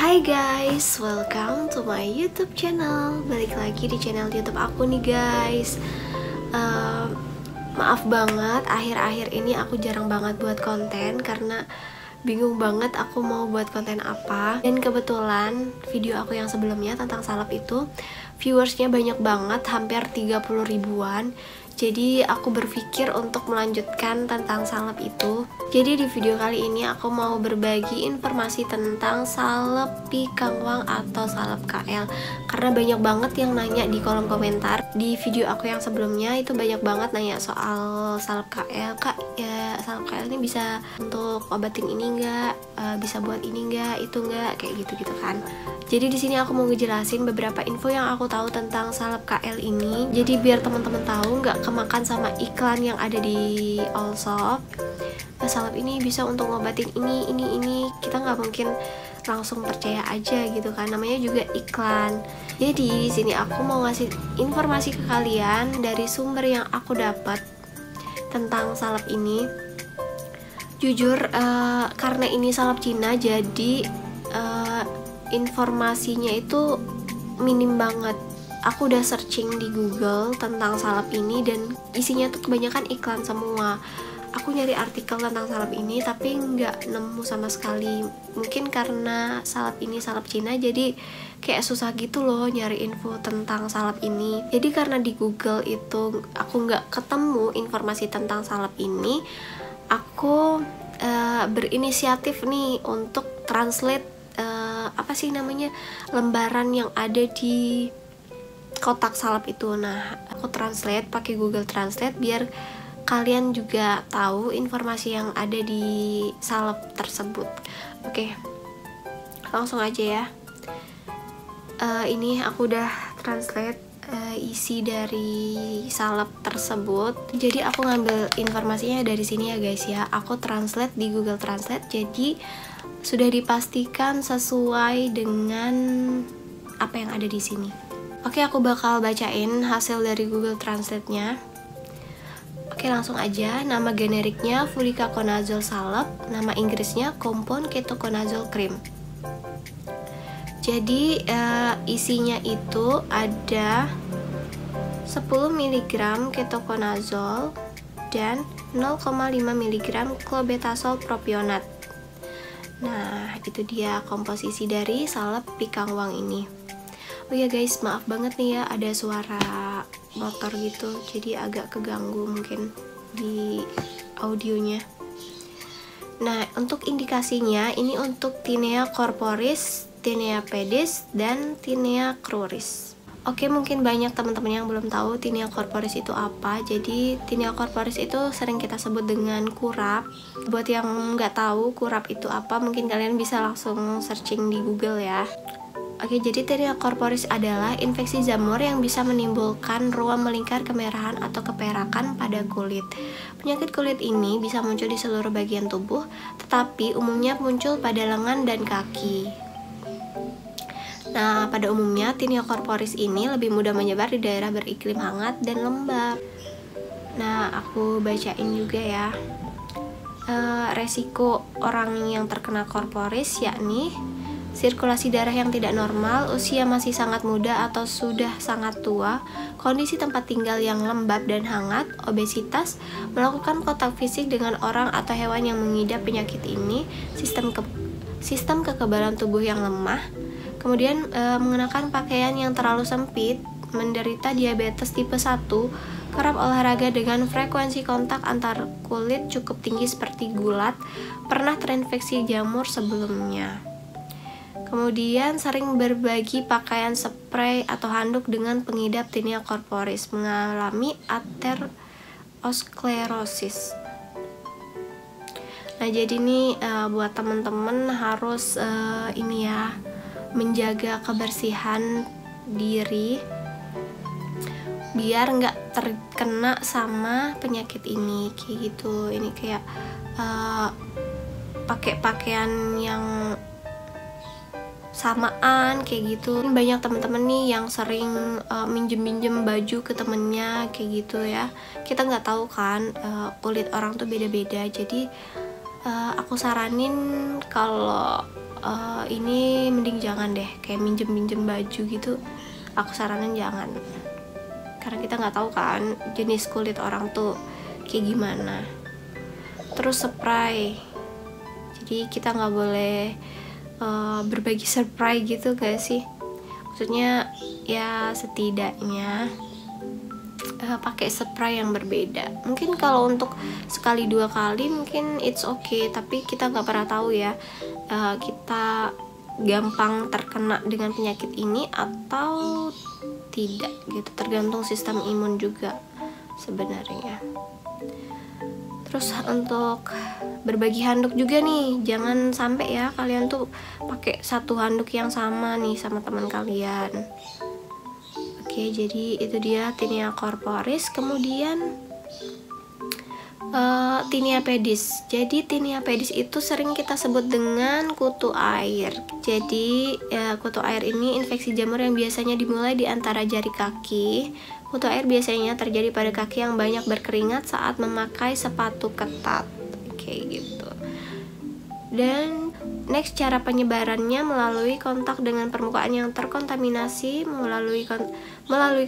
Hai guys, welcome to my YouTube channel. Balik lagi di channel YouTube aku nih guys. Maaf banget, akhir-akhir ini aku jarang banget buat konten karena bingung banget aku mau buat konten apa. Dan kebetulan video aku yang sebelumnya tentang salep itu viewersnya banyak banget, hampir 30 ribuan. Jadi aku berpikir untuk melanjutkan tentang salep itu. Jadi di video kali ini aku mau berbagi informasi tentang salep Pikangwang atau salep KL. Karena banyak banget yang nanya di kolom komentar. Di video aku yang sebelumnya itu banyak banget nanya soal salep KL. Kak, ya salep KL ini bisa untuk obatin ini enggak? Bisa buat ini enggak? Itu enggak? Kayak gitu-gitu kan. Jadi di sini aku mau ngejelasin beberapa info yang aku tahu tentang salep KL ini. Jadi biar teman-teman tahu nggak kemakan sama iklan yang ada di Allshop. Salep ini bisa untuk ngobatin ini. Kita nggak mungkin langsung percaya aja gitu kan. Namanya juga iklan. Jadi di sini aku mau ngasih informasi ke kalian dari sumber yang aku dapat tentang salep ini. Jujur karena ini salep Cina, jadi informasinya itu minim banget. Aku udah searching di Google tentang salep ini dan isinya tuh kebanyakan iklan semua. Aku nyari artikel tentang salep ini tapi nggak nemu sama sekali. Mungkin karena salep ini salep Cina jadi kayak susah gitu loh nyari info tentang salep ini. Jadi karena di Google itu aku nggak ketemu informasi tentang salep ini, aku berinisiatif nih untuk translate apa sih namanya, lembaran yang ada di kotak salep itu. Nah, aku translate pakai Google Translate biar kalian juga tahu informasi yang ada di salep tersebut. Oke, langsung aja ya. Ini aku udah translate isi dari salep tersebut. Jadi aku ngambil informasinya dari sini ya guys ya. Aku translate di Google Translate, jadi sudah dipastikan sesuai dengan apa yang ada di sini. Oke, aku bakal bacain hasil dari Google Translate-nya. Oke, langsung aja. Nama generiknya Fluticasone salep, nama Inggrisnya Compound Ketoconazole Cream. Jadi isinya itu ada 10 mg ketoconazole dan 0,5 mg clobetasol propionat. Nah, itu dia komposisi dari salep Pikangwang ini. Oh ya guys, maaf banget nih ya, ada suara motor gitu, jadi agak keganggu mungkin di audionya. Nah, untuk indikasinya ini untuk Tinea corporis, Tinea pedis, dan Tinea cruris. Oke, mungkin banyak teman-teman yang belum tahu Tinea corporis itu apa. Jadi Tinea corporis itu sering kita sebut dengan kurap. Buat yang nggak tahu kurap itu apa, mungkin kalian bisa langsung searching di Google ya. Oke, jadi Tinea corporis adalah infeksi jamur yang bisa menimbulkan ruam melingkar kemerahan atau keperakan pada kulit. Penyakit kulit ini bisa muncul di seluruh bagian tubuh, tetapi umumnya muncul pada lengan dan kaki. Nah, pada umumnya Tinea corporis ini lebih mudah menyebar di daerah beriklim hangat dan lembab. Nah, aku bacain juga ya. Resiko orang yang terkena corporis yakni sirkulasi darah yang tidak normal, usia masih sangat muda atau sudah sangat tua, kondisi tempat tinggal yang lembab dan hangat, obesitas, melakukan kontak fisik dengan orang atau hewan yang mengidap penyakit ini, sistem kekebalan tubuh yang lemah, kemudian mengenakan pakaian yang terlalu sempit, menderita diabetes tipe 1, kerap olahraga dengan frekuensi kontak antar kulit cukup tinggi seperti gulat, pernah terinfeksi jamur sebelumnya. Kemudian sering berbagi pakaian spray atau handuk dengan pengidap Tinea corporis, mengalami aterosklerosis. Nah, jadi nih buat teman-teman harus ini ya, menjaga kebersihan diri biar nggak terkena sama penyakit ini kayak gitu. Ini kayak pakai pakaian yang samaan kayak gitu. Banyak teman-teman nih yang sering minjem baju ke temennya kayak gitu ya. Kita nggak tahu kan kulit orang tuh beda-beda. Jadi aku saranin kalau ini mending jangan deh, kayak minjem baju gitu, aku saranin jangan, karena kita nggak tahu kan jenis kulit orang tuh kayak gimana. Terus spray, jadi kita nggak boleh berbagi spray gitu gak sih, maksudnya ya setidaknya pakai spray yang berbeda. Mungkin kalau untuk sekali 2 kali mungkin it's okay, tapi kita nggak pernah tahu ya, kita gampang terkena dengan penyakit ini atau tidak gitu, tergantung sistem imun juga sebenarnya. Terus untuk berbagi handuk juga nih, jangan sampai ya kalian tuh pakai satu handuk yang sama nih sama teman kalian. Oke, jadi itu dia Tinea corporis. Kemudian Tinea pedis. Jadi Tinea pedis itu sering kita sebut dengan kutu air. Jadi kutu air ini infeksi jamur yang biasanya dimulai di antara jari kaki. Kutu air biasanya terjadi pada kaki yang banyak berkeringat saat memakai sepatu ketat. Oke, gitu. Dan next, cara penyebarannya melalui kontak dengan permukaan yang terkontaminasi, melalui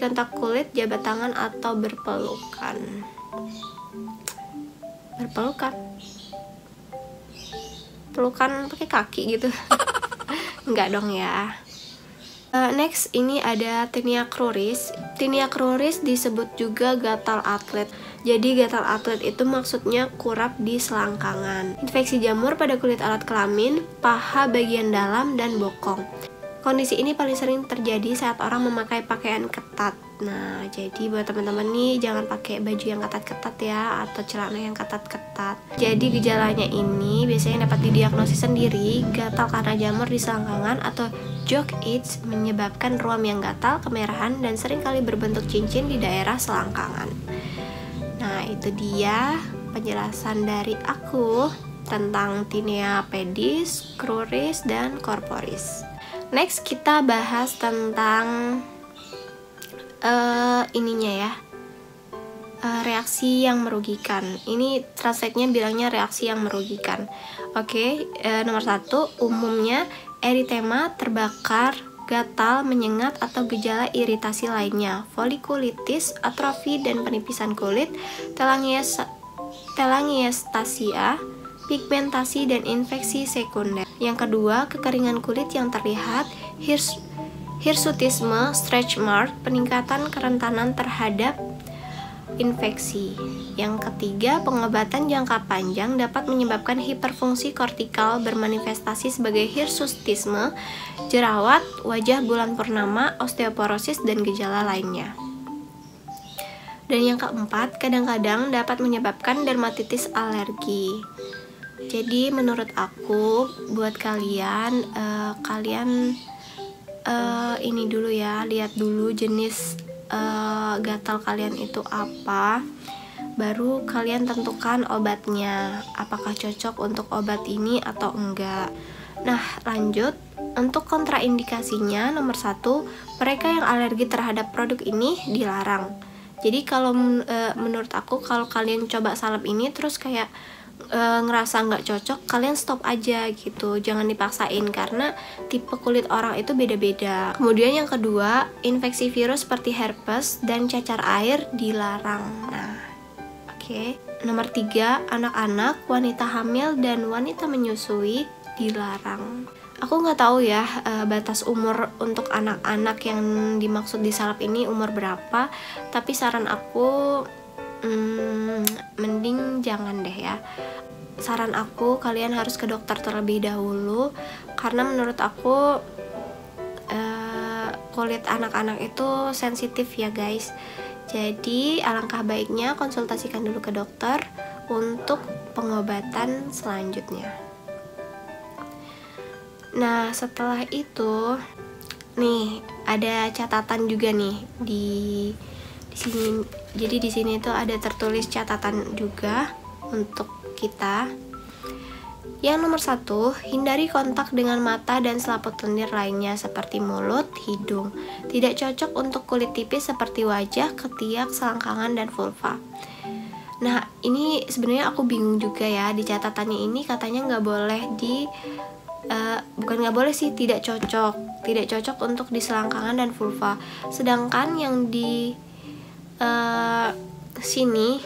kontak kulit, jabat tangan, atau berpelukan. Pelukan pakai kaki gitu. Enggak dong ya. Next, ini ada Tinea cruris. Tinea cruris disebut juga gatal atlet. Jadi gatal atlet itu maksudnya kurap di selangkangan. Infeksi jamur pada kulit alat kelamin, paha bagian dalam, dan bokong. Kondisi ini paling sering terjadi saat orang memakai pakaian ketat. Nah, jadi buat teman-teman nih, jangan pakai baju yang ketat-ketat ya, atau celana yang ketat-ketat. Jadi gejalanya ini biasanya dapat didiagnosis sendiri, gatal karena jamur di selangkangan atau jock itch menyebabkan ruam yang gatal, kemerahan, dan seringkali berbentuk cincin di daerah selangkangan. Nah, itu dia penjelasan dari aku tentang Tinea pedis, cruris, dan corporis. Next, kita bahas tentang ininya ya, reaksi yang merugikan. Ini translate-nya bilangnya reaksi yang merugikan. Oke, nomor 1, umumnya eritema, terbakar, gatal, menyengat, atau gejala iritasi lainnya, folikulitis, atrofi dan penipisan kulit, telangiectasia, pigmentasi, dan infeksi sekunder. Yang kedua, kekeringan kulit yang terlihat, hirsutisme, stretch mark, peningkatan kerentanan terhadap infeksi. Yang ketiga, pengobatan jangka panjang dapat menyebabkan hiperfungsi kortikal bermanifestasi sebagai hirsutisme, jerawat, wajah bulan purnama, osteoporosis, dan gejala lainnya. Dan yang keempat, kadang-kadang dapat menyebabkan dermatitis alergi. Jadi menurut aku, buat kalian ini dulu ya, lihat dulu jenis gatal kalian itu apa, baru kalian tentukan obatnya, apakah cocok untuk obat ini atau enggak. Nah, lanjut. Untuk kontraindikasinya, nomor 1, mereka yang alergi terhadap produk ini dilarang. Jadi kalau menurut aku, kalau kalian coba salep ini terus kayak ngerasa nggak cocok, kalian stop aja gitu, jangan dipaksain karena tipe kulit orang itu beda-beda. Kemudian yang kedua, infeksi virus seperti herpes dan cacar air dilarang. Nah, oke. Nomor 3, anak-anak, wanita hamil, dan wanita menyusui dilarang. Aku nggak tahu ya batas umur untuk anak-anak yang dimaksud di salep ini umur berapa, tapi saran aku mending jangan deh ya. Saran aku, kalian harus ke dokter terlebih dahulu, karena menurut aku kulit anak-anak itu sensitif ya guys. Jadi alangkah baiknya konsultasikan dulu ke dokter untuk pengobatan selanjutnya. Nah, setelah itu nih ada catatan juga nih di sini. Jadi di sini tuh ada tertulis catatan juga untuk kita. Yang nomor 1, hindari kontak dengan mata dan selaput lendir lainnya seperti mulut, hidung. Tidak cocok untuk kulit tipis seperti wajah, ketiak, selangkangan, dan vulva. Nah, ini sebenarnya aku bingung juga ya, di catatannya ini katanya nggak boleh bukan nggak boleh sih, tidak cocok untuk di selangkangan dan vulva. Sedangkan yang di sini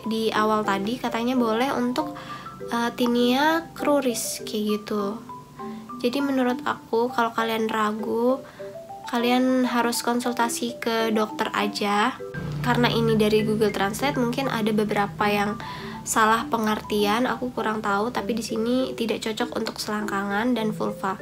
di awal tadi katanya boleh untuk tinea cruris kayak gitu. Jadi menurut aku kalau kalian ragu, kalian harus konsultasi ke dokter aja. Karena ini dari Google Translate, mungkin ada beberapa yang salah pengertian, aku kurang tahu, tapi di sini tidak cocok untuk selangkangan dan vulva.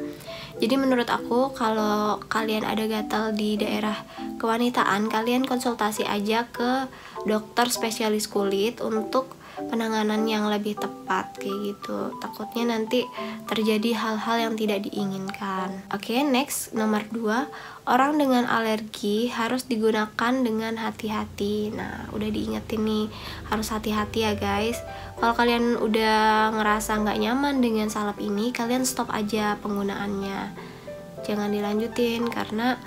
Jadi menurut aku kalau kalian ada gatal di daerah kewanitaan, kalian konsultasi aja ke dokter spesialis kulit untuk penanganan yang lebih tepat kayak gitu. Takutnya nanti terjadi hal-hal yang tidak diinginkan. Oke, next nomor 2, orang dengan alergi harus digunakan dengan hati-hati. Nah, udah diingetin nih, harus hati-hati ya guys. Kalau kalian udah ngerasa nggak nyaman dengan salep ini, kalian stop aja penggunaannya. Jangan dilanjutin karena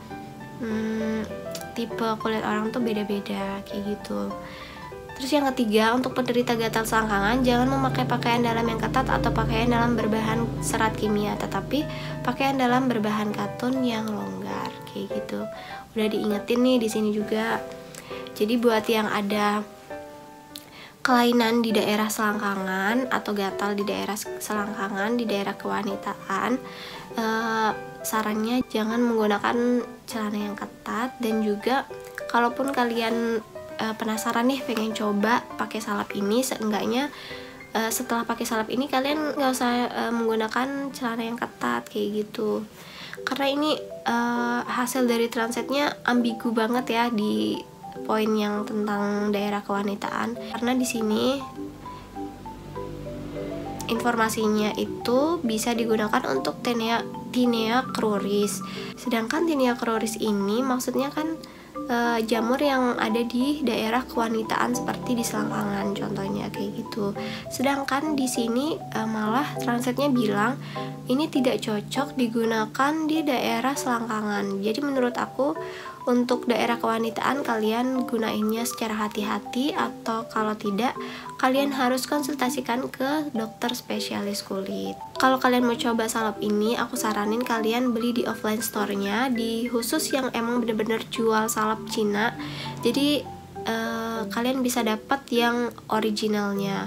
tipe kulit orang tuh beda-beda kayak gitu. Terus yang ketiga, untuk penderita gatal selangkangan, jangan memakai pakaian dalam yang ketat atau pakaian dalam berbahan serat kimia, tetapi pakaian dalam berbahan katun yang longgar kayak gitu. Udah diingetin nih di sini juga. Jadi buat yang ada kelainan di daerah selangkangan atau gatal di daerah selangkangan, di daerah kewanitaan, sarannya jangan menggunakan celana yang ketat. Dan juga kalaupun kalian penasaran nih pengen coba pakai salep ini, seenggaknya setelah pakai salep ini kalian nggak usah menggunakan celana yang ketat kayak gitu, karena ini hasil dari translate-nya ambigu banget ya di poin yang tentang daerah kewanitaan. Karena di sini informasinya itu bisa digunakan untuk tinea cruris, sedangkan tinea cruris ini maksudnya kan jamur yang ada di daerah kewanitaan seperti di selangkangan contohnya kayak gitu. Sedangkan di sini malah translate-nya bilang ini tidak cocok digunakan di daerah selangkangan. Jadi menurut aku untuk daerah kewanitaan kalian gunainnya secara hati-hati, atau kalau tidak kalian harus konsultasikan ke dokter spesialis kulit. Kalau kalian mau coba salep ini, aku saranin kalian beli di offline store-nya, di khusus yang emang bener-bener jual salep Cina. Jadi kalian bisa dapat yang originalnya.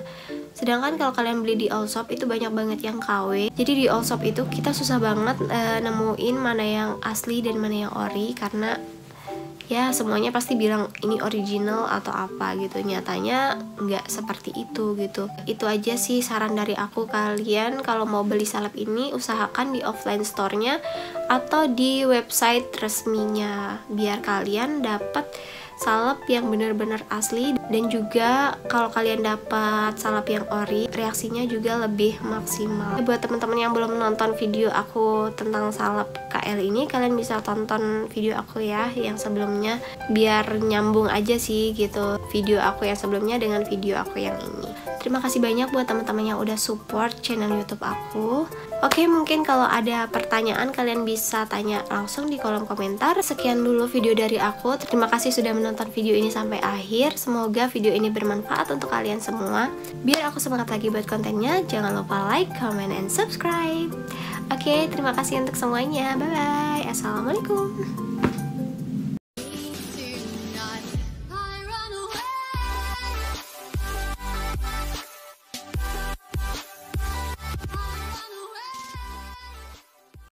Sedangkan kalau kalian beli di Allshop itu banyak banget yang KW. Jadi di Allshop itu kita susah banget nemuin mana yang asli dan mana yang ori, karena ya semuanya pasti bilang ini original atau apa gitu. Nyatanya nggak seperti itu gitu. Itu aja sih saran dari aku. Kalian kalau mau beli salep ini usahakan di offline store-nya atau di website resminya, biar kalian dapat salep yang benar-benar asli. Dan juga kalau kalian dapat salep yang ori, reaksinya juga lebih maksimal. Buat teman-teman yang belum nonton video aku tentang salep KL ini, kalian bisa tonton video aku ya yang sebelumnya, biar nyambung aja sih gitu video aku yang sebelumnya dengan video aku yang ini. Terima kasih banyak buat teman-teman yang udah support channel YouTube aku. Oke, mungkin kalau ada pertanyaan kalian bisa tanya langsung di kolom komentar. Sekian dulu video dari aku. Terima kasih sudah menonton video ini sampai akhir. Semoga video ini bermanfaat untuk kalian semua. Biar aku semangat lagi buat kontennya, jangan lupa like, comment, and subscribe. Oke, terima kasih untuk semuanya. Bye-bye. Assalamualaikum.